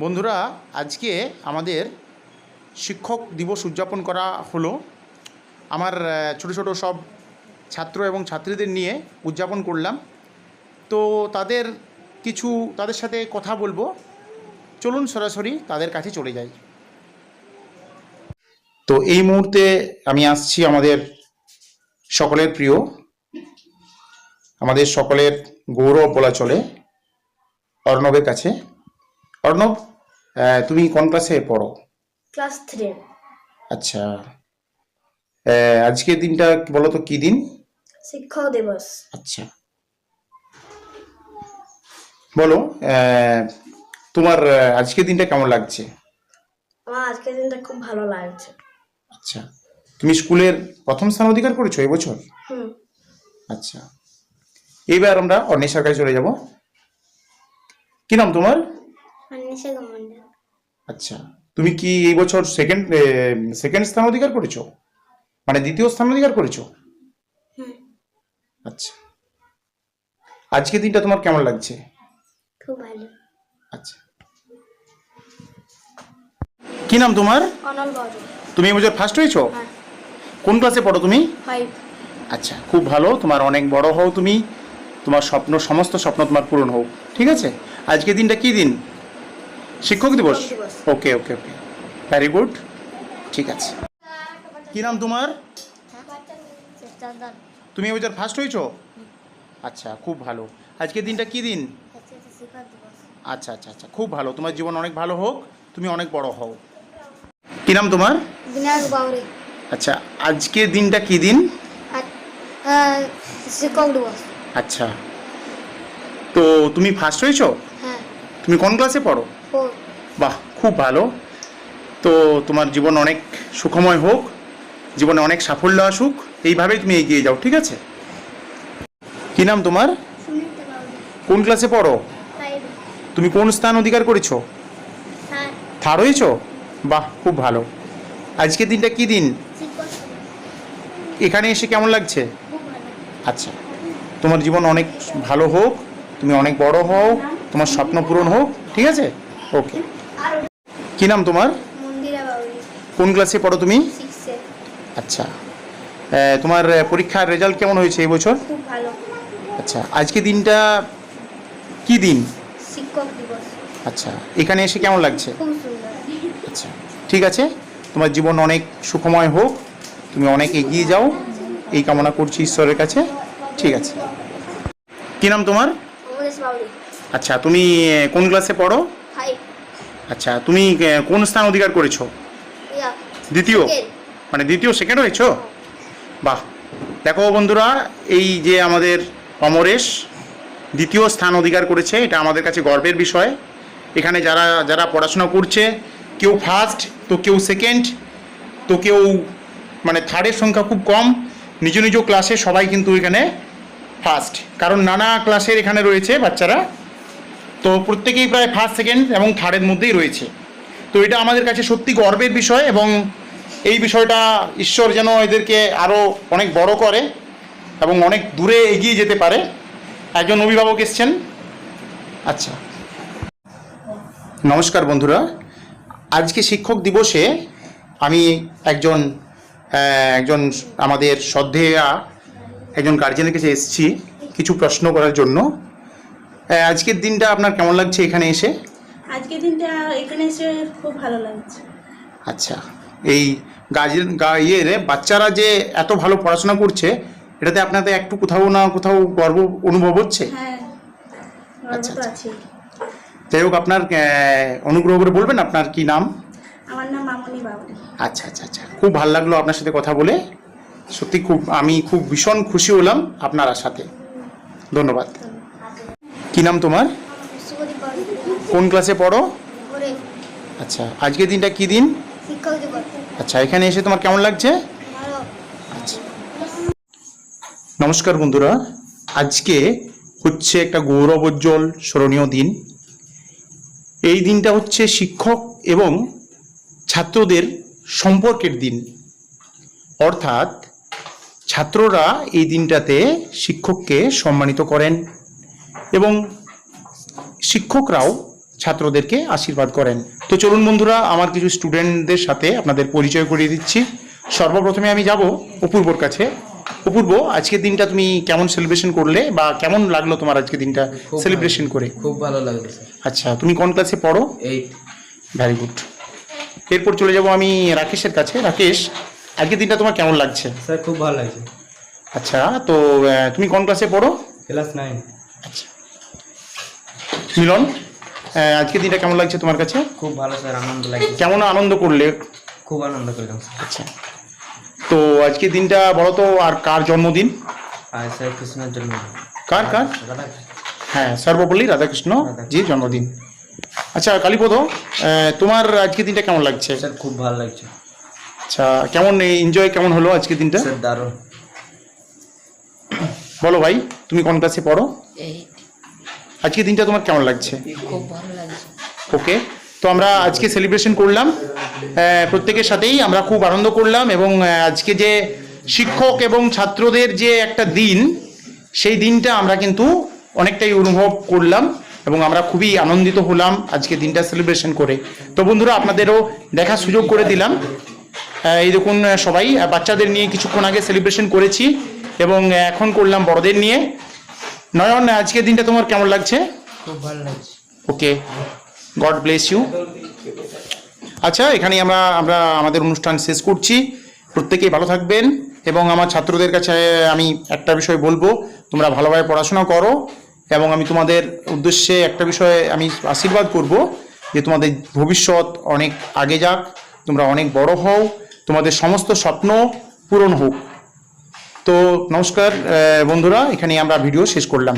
বন্ধুরা, আজকে আমাদের শিক্ষক দিবস উদযাপন করা হলো। আমার ছোট ছোট সব ছাত্র এবং ছাত্রীদের নিয়ে উদযাপন করলাম। তো তাদের সাথে কথা বলবো। চলুন সরাসরি তাদের কাছে চলে যাই। তো এই মুহূর্তে আমি আসছি আমাদের সকলের প্রিয়, আমাদের সকলের গৌরব বলা চলে, অর্ণবের কাছে। অর্ণব, তুমি কোন ক্লাসে পড়ো? ক্লাস 3। আচ্ছা, আজকের দিনটা বলো তো কি দিন? শিক্ষক দিবস। আচ্ছা, বলো তোমার আজকের দিনটা কেমন লাগছে? আমার আজকের দিনটা খুব ভালো লাগছে। আচ্ছা, তুমি স্কুলের প্রথম স্থান অধিকার করেছো এবছর? আচ্ছা, এইবার আমরা অন্বেষার কাছে চলে যাব। কি নাম তোমার? আচ্ছা, তুমি কি এই বছর সেকেন্ড স্থান অধিকার করেছো, মানে দ্বিতীয় স্থান অধিকার করেছো? আচ্ছা, আজকের দিনটা তোমার কেমন লাগছে? খুব ভালো। আচ্ছা, কি নাম তোমার? অনল বাবু। তুমি এবছর ফার্স্ট হয়েছো? কোন ক্লাসে পড়ো তুমি? 5। আচ্ছা, খুব ভালো, তোমার অনেক বড় হও তুমি, তোমার সমস্ত স্বপ্ন তোমার পূরণ হোক। ঠিক আছে, আজকের দিনটা কি দিন? শিক্ষক দিবস। ওকে ওকে ওকে, ভেরি গুড, ঠিক আছে। কি নাম তোমার? তুমি এবছর ফার্স্ট হয়েছো? আচ্ছা, খুব ভালো। আজকের দিনটা কি দিন? আচ্ছা আচ্ছা আচ্ছা, খুব ভালো, তোমার জীবন অনেক ভালো হোক, তুমি অনেক বড় হও। কি নাম তোমার? বিনায়ক বাউরি। আচ্ছা, আজকের দিনটা কি দিন? শিক্ষক দিবস। আচ্ছা, তো তুমি ফার্স্ট হয়েছো? হ্যাঁ। তুমি কোন ক্লাসে পড়ো? 4। বাহ, খুব ভালো। তো তোমার জীবন অনেক সুখময় হোক, জীবনে অনেক সাফল্য আসুক, এইভাবেই তুমি এগিয়ে যাও। ঠিক আছে, কি নাম তোমার? কোন ক্লাসে পড়ো? 5। তুমি কোন স্থান অধিকার করেছো? থার্ড হয়েছো? বাহ, খুব ভালো। আজকের দিনটা কি দিন? এখানে এসে কেমন লাগছে? আচ্ছা, তোমার জীবন অনেক ভালো হোক, তুমি অনেক বড় হও, তোমার স্বপ্ন পূরণ হোক। ঠিক আছে, ওকে। কি নাম তোমার? মন্দিরা বাউরি। কোন ক্লাসে পড়ো তুমি? 6-এ। আচ্ছা, তোমার পরীক্ষার রেজাল্ট কেমন হয়েছে এই বছর? খুব ভালো। আচ্ছা, আজকে দিনটা কি দিন? শিক্ষক দিবস। আচ্ছা, এখানে এসে কেমন লাগছে? খুব সুন্দর। আচ্ছা, ঠিক আছে, তোমার জীবন অনেক সুখময় হোক, তুমি অনেক এগিয়ে যাও, এই কামনা করছি ঈশ্বরের কাছে। ঠিক আছে, কি নাম তোমার? অমরেশ বাউরি। আচ্ছা, তুমি কোন ক্লাসে পড়ো? 5। আচ্ছা, তুমি কোন স্থান অধিকার করেছো? দ্বিতীয়, মানে দ্বিতীয়, সেকেন্ড হয়েছো? বাহ, দেখো বন্ধুরা, এই যে আমাদের অমরেশ দ্বিতীয় স্থান অধিকার করেছে, এটা আমাদের কাছে গর্বের বিষয়। এখানে যারা যারা পড়াশোনা করছে, কেউ ফার্স্ট, তো কেউ সেকেন্ড, তো কেউ মানে থার্ডের সংখ্যা খুব কম। নিজ নিজ ক্লাসে সবাই কিন্তু এখানে ফার্স্ট, কারণ নানা ক্লাসের এখানে রয়েছে বাচ্চারা, তো প্রত্যেকেই প্রায় ফার্স্ট, সেকেন্ড এবং থার্ডের মধ্যেই রয়েছে। তো এটা আমাদের কাছে সত্যি গর্বের বিষয়, এবং এই বিষয়টা ঈশ্বর যেন এদেরকে আরও অনেক বড় করে এবং অনেক দূরে এগিয়ে যেতে পারে। একজন অভিভাবক এসছেন। আচ্ছা, নমস্কার বন্ধুরা, আজকে শিক্ষক দিবসে আমি একজন আমাদের শ্রদ্ধেয়া একজন গার্জেনের কাছে এসেছি কিছু প্রশ্ন করার জন্য। আজকের দিনটা আপনার কেমন লাগছে এখানে এসে? আজকের দিনটা এখানে এসে খুব ভালো লাগছে। আচ্ছা, এই বাচ্চারা যে এত ভালো পড়াশোনা করছে, এটাতে আপনাদের একটু কোথাও না কোথাও গর্ব অনুভব হচ্ছে? হ্যাঁ, আচ্ছা তো আচ্ছা, আছে। যাই হোক, আপনার অনুগ্রহ করে বলবেন আপনার কি নাম? আমার নাম মামনি বাউরি। আচ্ছা আচ্ছা আচ্ছা, খুব ভালো লাগলো আপনার সাথে কথা বলে, সত্যি আমি খুব ভীষণ খুশি হলাম আপনার সাথে। ধন্যবাদ। কি নাম তোমার? কোন ক্লাসে পড়ো? আচ্ছা, আজকের দিনটা কি দিন? শিক্ষক দিবস। আচ্ছা, এখানে এসে তোমার কেমন লাগছে? ভালো। আচ্ছা, নমস্কার বন্ধুরা, আজকে হচ্ছে একটা গৌরবোজ্জ্বল স্মরণীয় দিন। এই দিনটা হচ্ছে শিক্ষক এবং ছাত্রদের সম্পর্কের দিন, অর্থাৎ ছাত্ররা এই দিনটাতে শিক্ষককে সম্মানিত করেন এবং শিক্ষকরাও ছাত্রদেরকে আশীর্বাদ করেন। তো চলুন বন্ধুরা, আমার কিছু স্টুডেন্টদের সাথে আপনাদের পরিচয় করিয়ে দিচ্ছি। সর্বপ্রথমে আমি যাব অপূর্বর কাছে। অপূর্ব, আজকের দিনটা তুমি কেমন সেলিব্রেশন করলে বা কেমন লাগলো তোমার আজকের দিনটা সেলিব্রেশন করে? খুব ভালো লাগলো স্যার। আচ্ছা, তুমি কোন ক্লাসে পড়ো? 8। Very good. এরপর চলে যাব আমি রাকেশের কাছে। রাকেশ, আজকের দিনটা তোমার কেমন লাগছে? স্যার খুব ভালো লাগছে। আচ্ছা, তো তুমি কোন ক্লাসে পড়ো? ক্লাস 9। আচ্ছা। মিলন, আজকের দিনটা কেমন লাগছে তোমার কাছে? খুব ভালো স্যার, আনন্দ লাগছে। কেমন আনন্দ করলে? খুব আনন্দ করলাম স্যার। আচ্ছা, তো আজকের দিনটা বলো তো, আর কার জন্মদিন? আর স্যার কৃষ্ণের জন্য। কার? দাদা। হ্যাঁ, সর্বপল্লী রাধাকৃষ্ণ জি জন্মদিন। আচ্ছা কালীপদ, তোমার আজকের দিনটা কেমন লাগছে? স্যার খুব ভালো লাগছে। আচ্ছা, কেমন এনজয় কেমন হলো আজকের দিনটা? স্যার দারুণ। বলো ভাই, তুমি কোন ক্লাসে পড়ো? 8। আজকের দিনটা তোমার কেমন লাগছে? খুব ভালো লাগছে। ওকে, তো আমরা আজকে সেলিব্রেশন করলাম, প্রত্যেকের সাথেই আমরা খুব আনন্দ করলাম, এবং আজকে যে শিক্ষক এবং ছাত্রদের যে একটা দিন, সেই দিনটা আমরা কিন্তু অনেকটাই অনুভব করলাম এবং আমরা খুবই আনন্দিত হলাম আজকে দিনটা সেলিব্রেশন করে। তো বন্ধুরা, আপনাদেরও দেখার সুযোগ করে দিলাম। এই দেখুন, সবাই বাচ্চাদের নিয়ে কিছুক্ষণ আগে সেলিব্রেশন করেছি এবং এখন করলাম বড়দের নিয়ে। নয়ন, আজকের দিনটা তোমার কেমন লাগছে? খুব ভালো লাগছে। ওকে, গড ব্লেস ইউ। আচ্ছা, এখানেই আমরা আমাদের অনুষ্ঠান শেষ করছি। প্রত্যেকেই ভালো থাকবেন, এবং আমার ছাত্রদের কাছে আমি একটা বিষয় বলবো, তোমরা ভালোভাবে পড়াশোনা করো, এবং আমি তোমাদের উদ্দেশ্যে একটা বিষয়ে আমি আশীর্বাদ করব যে তোমাদের ভবিষ্যৎ অনেক আগে যাক, তোমরা অনেক বড় হও, তোমাদের সমস্ত স্বপ্ন পূরণ হোক। তো নমস্কার বন্ধুরা, এখানেই আমরা ভিডিও শেষ করলাম।